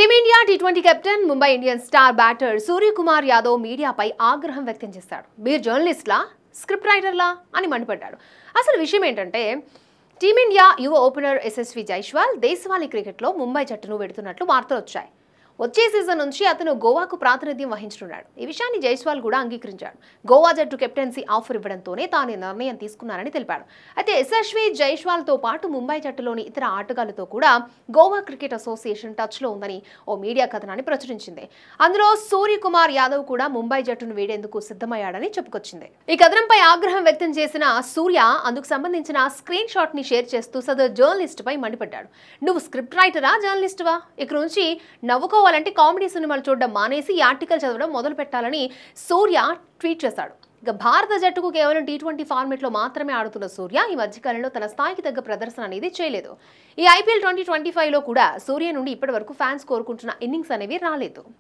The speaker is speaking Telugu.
టీమిండియా టీ20 captain Mumbai Indians star batter Suryakumar Yadav మీడియాపై ఆగ్రహం వ్యక్తం చేశాడు. మీరు జర్నలిస్ట్లా, స్క్రిప్ట్ రైటర్లా అని మండిపడ్డాడు. అసలు విషయం ఏంటంటే టీమిండియా యువ ఓపెనర్ యశస్వి జైస్వాల్ దేశవాళీ క్రికెట్లో ముంబై జట్టును వెడుతున్నట్లు వార్తలు వచ్చాయి. వచ్చే సీజన్ నుంచి అతను గోవాకు ప్రాతినిధ్యం వహించనున్నాడు. ఈ విషయాన్ని జైస్వాల్ కూడా అంగీకరించాడు. గోవా జట్టు కెప్టెన్సీ ఆఫర్ ఇవ్వడంతోనే తాను నిర్ణయం తీసుకున్నానని తెలిపాడు. అయితే యశస్వి జైస్వాల్తో పాటు ముంబై జట్టులోని ఇతర ఆటగాళ్లతో కూడా గోవా క్రికెట్ అసోసియేషన్ టచ్లో ఉందని ఓ మీడియా కథనాన్ని ప్రచురించింది. అందులో సూర్యకుమార్ యాదవ్ కూడా ముంబై జట్టును వీడేందుకు సిద్ధమయ్యాడని చెప్పుకొచ్చింది. ఈ కథనంపై ఆగ్రహం వ్యక్తం చేసిన సూర్య అందుకు సంబంధించిన స్క్రీన్ షాట్ ని షేర్ చేస్తూ సదరు జర్నలిస్ట్ పై మండిపడ్డాడు. నువ్వు స్క్రిప్ట్ రైటరా, జర్నలిస్టువా? ఇక నుంచి నవ్వుకోవాలంటే కామెడీ సినిమాలు చూడడం మానేసి ఈ ఆర్టికల్ చదవడం మొదలు పెట్టాలని సూర్య ట్వీట్ చేశాడు. ఇక భారత జట్టుకు కేవలం టీ20 ఫార్మెట్ లో మాత్రమే ఆడుతున్న సూర్య ఈ మధ్యకాలంలో తన స్థాయికి తగ్గ ప్రదర్శన అనేది చేయలేదు. ఈ IPL 2025లో కూడా సూర్య నుండి ఇప్పటి వరకు ఫ్యాన్స్ కోరుకుంటున్న ఇన్నింగ్స్ అనేవి రాలేదు.